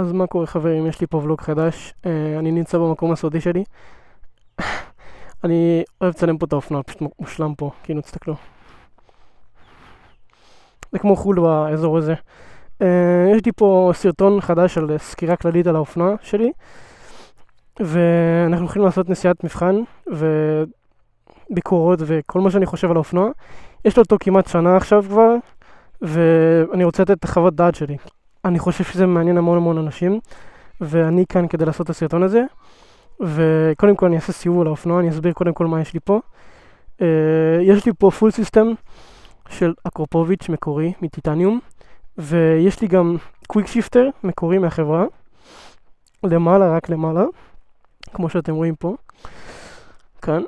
אז מה קורה חברים, יש לי פה ולוג חדש, אני נמצא במקום הסודי שלי. אני אוהב לצלם פה את האופנוע, פשוט מושלם פה, כאילו תסתכלו. זה כמו חול באזור הזה. יש לי פה סרטון חדש על סקירה כללית על האופנוע שלי, ואנחנו הולכים לעשות נסיעת מבחן וביקורות וכל מה שאני חושב על האופנוע. יש לו אותו כמעט שנה עכשיו כבר, ואני רוצה לתת את החוות דעת שלי. אני חושב שזה מעניין המון אנשים, ואני כאן כדי לעשות את הסרטון הזה. וקודם כל אני אעשה סיבוב על האופנוע, אני אסביר קודם כל מה יש לי פה. יש לי פה פול סיסטם של אקרופוביץ' מקורי מטיטניום, ויש לי גם קוויק שיפטר מקורי מהחברה, למעלה, רק למעלה, כמו שאתם רואים פה, כאן.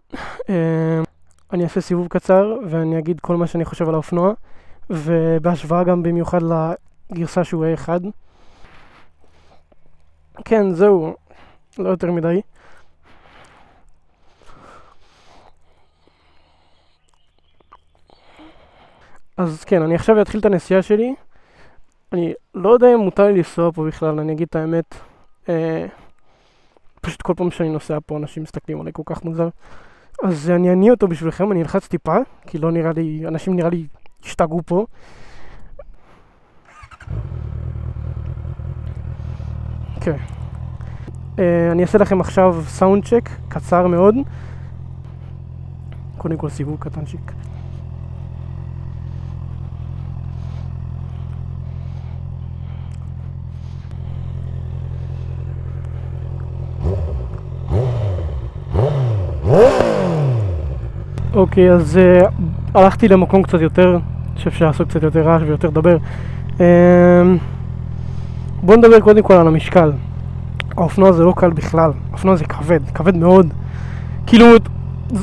אני אעשה סיבוב קצר ואני אגיד כל מה שאני חושב על האופנוע, ובהשוואה גם במיוחד לגרסה שהוא A1. כן, זהו, לא יותר מדי. אז כן, אני עכשיו אתחיל את הנסיעה שלי. אני לא יודע אם מותר לי לנסוע פה בכלל, אני אגיד את האמת. פשוט כל פעם שאני נוסע פה אנשים מסתכלים עליי כל כך מוזר. אז אני אניע אותו בשבילכם, אני אלחץ טיפה, כי לא נראה לי, אנשים נראה לי השתגעו פה. כן. אני אעשה לכם עכשיו סאונד צ'ק, קצר מאוד. קודם כל סיבוב קטנצ'יק. אוקיי, אז הלכתי למקום קצת יותר, שאפשר לעשות קצת יותר רעש ויותר לדבר. בואו נדבר קודם כל על המשקל. האופנוע זה לא קל בכלל, האופנוע זה כבד, כבד מאוד. כאילו,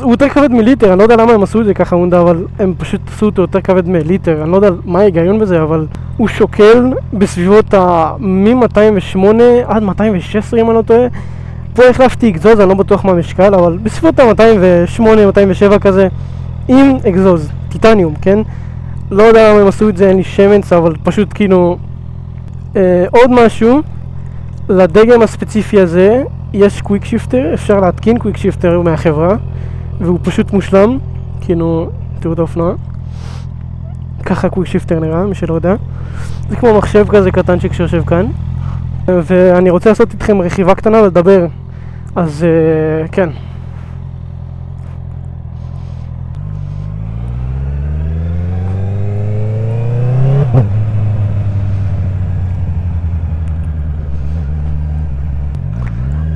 הוא יותר כבד מליטר, אני לא יודע למה הם עשו את זה ככה מונדה, אבל הם פשוט עשו אותו יותר כבד מליטר. אני לא יודע מה ההיגיון בזה, אבל הוא שוקל בסביבות מ-208 עד 216 אם אני לא טועה. פה החלפתי אגזוז, אני לא בטוח מה המשקל, אבל בסביבות ה-208, 207 כזה, עם אגזוז, טיטניום, כן? לא יודע למה הם עשו את זה, אין לי שמץ, אבל פשוט כאילו... עוד משהו, לדגם הספציפי הזה יש קוויק שיפטר, אפשר להתקין קוויק שיפטר מהחברה, והוא פשוט מושלם, כאילו, תראו את האופנוע. ככה קוויק שיפטר נראה, מי שלא יודע. זה כמו מחשב כזה קטנצ'יק שיושב כאן. ואני רוצה לעשות איתכם רכיבה קטנה ולדבר, אז כן.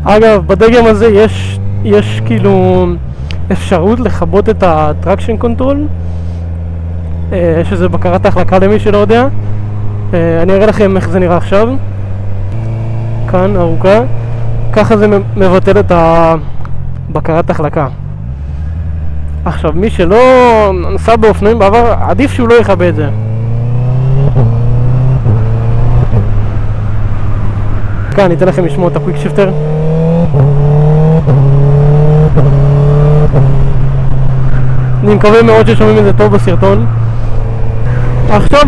אגב, בדגם הזה יש כאילו אפשרות לכבות את הטרקשן קונטרול, שזה בקרת ההחלקה למי שלא יודע. אני אראה לכם איך זה נראה עכשיו. כאן ארוכה, ככה זה מבטל את בקרת החלקה. עכשיו, מי שלא נסע באופנועים בעבר, עדיף שהוא לא יכבה את זה. כאן אני אתן לכם לשמוע את הקוויק שיפטר. אני מקווה מאוד ששומעים את זה טוב בסרטון. עכשיו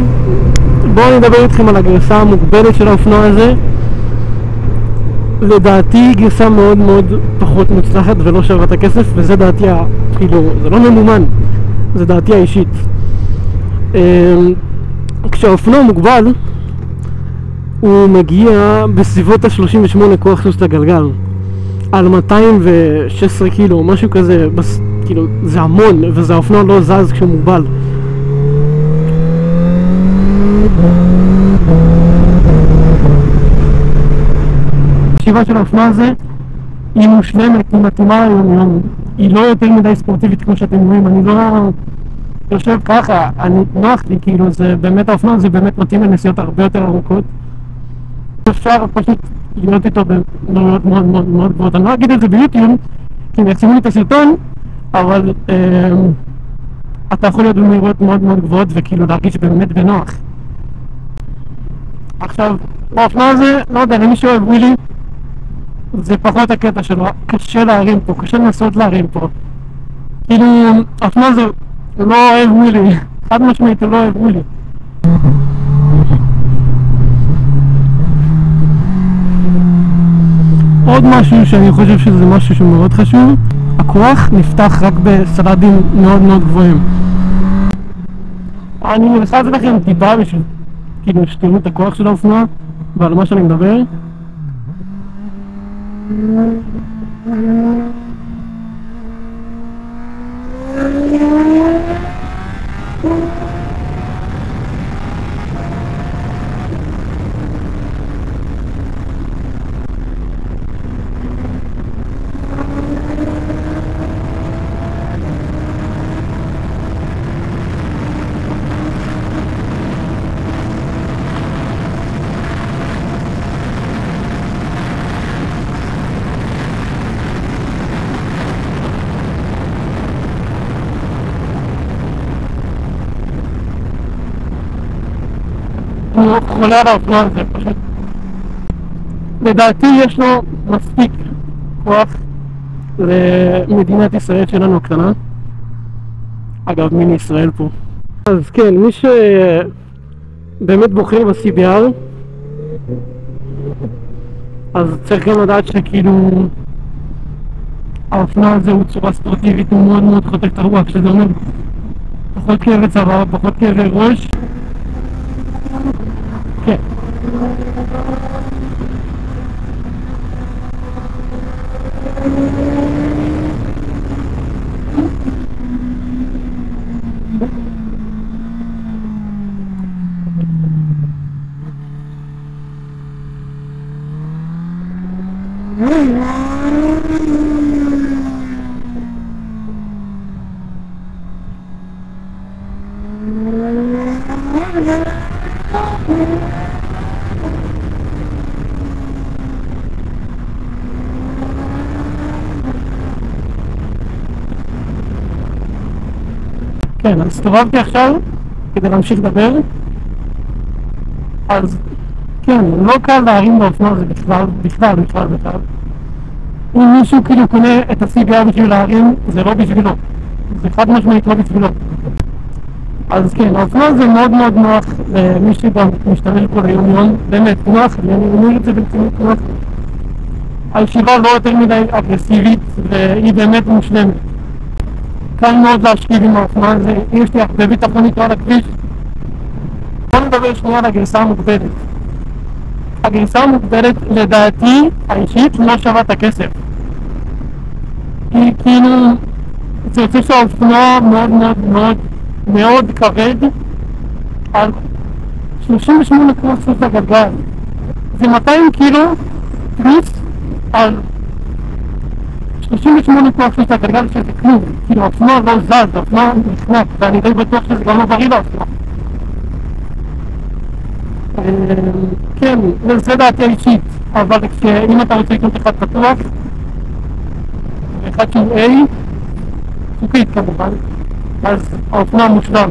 בואו אני אדבר איתכם על הגרסה המוגבלת של האופנוע הזה. לדעתי גרסה מאוד פחות מוצלחת ולא שווה את הכסף, וזה דעתי, כאילו, זה לא ממומן, זה דעתי האישית. כשהאופנוע מוגבל, הוא מגיע בסביבות ה-38 כוח סוס לגלגל, על 216 קילו, משהו כזה, כאילו, זה המון, וזה האופנוע לא זז כשהוא מוגבל. החשיבה של האופנוע הזה היא מושלמת, היא מתאימה היום, היא לא יותר מדי ספורטיבית כמו שאתם רואים. אני לא יושב ככה, אני נוח לי, כאילו זה באמת, האופנוע הזה באמת מתאים לנסיעות הרבה יותר ארוכות. אפשר פשוט להיות איתו במהירויות מאוד גבוהות. אני לא אגיד את זה ביוטיוב כי הם יחסמו לי את הסרטון, אבל אתה יכול להיות במהירויות מאוד גבוהות וכאילו להרגיש באמת בנוח. עכשיו, האופנוע הזה, לא יודע, למי שאוהב ווילי, זה פחות הקטע שלו, קשה להרים פה, קשה לנסות להרים פה. כאילו, האופנוע הזה לא אוהב ווילי, חד משמעית הוא לא אוהב ווילי. עוד משהו שאני חושב שזה משהו שמאוד חשוב, הכוח נפתח רק בסלדים מאוד מאוד גבוהים. אני מנסה לתת לכם טיפה בשביל כאילו שתראו את הכוח של האופנוע ועל מה שאני מדבר. אני חולה על האופנוע הזה פשוט. לדעתי יש לו מספיק כוח למדינת ישראל שלנו הקטנה. אגב, מיני ישראל פה. אז כן, מי שבאמת בוחר ב-CBR אז צריך גם לדעת שכאילו האופנוע הזה הוא צורה ספורטיבית, הוא מאוד מאוד חותך את הרוח, שזה אומר פחות כאבי צוואר, פחות כאבי ראש. כן. כן, אז הסתובבתי עכשיו כדי להמשיך לדבר. אז כן, לא קל להרים באופנוע הזה בכלל. אם מישהו כאילו קונה את ה-CBR בשביל להרים, זה לא בשבילו, זה חד משמעית לא בשבילו. אז כן, האופנוע הזה מאוד מאוד נוח למי שגם משתמש פה ליום, באמת נוח, אני אומר את זה ברצינות נוח. הישיבה לא יותר מדי אגרסיבית והיא באמת מושלמת. קל מאוד להשכיב עם האופנוע הזה, יש לי הרבה ביטחון איתו על הכביש. בוא נדבר שנייה על הגרסה המוגבלת. הגרסה המוגבלת לדעתי האישית לא שווה את הכסף. כי כאילו זה יוצא שהאופנוע מאוד מאוד מאוד מאוד כבד על 38 קילו סוס הגלגל. זה 200 קילו פלוס על 38 כוח סוס הגלגל, שזה כלום. כאילו האופנוע לא זז, האופנוע נחנק, ואני די בטוח שזה גם לא בריא לאופנוע. כן, זה דעתי האישית, אבל אם אתה רוצה לקנות אחד פתוח ואחד שהוא A, חוקית כמובן, אז האופנוע מושלם.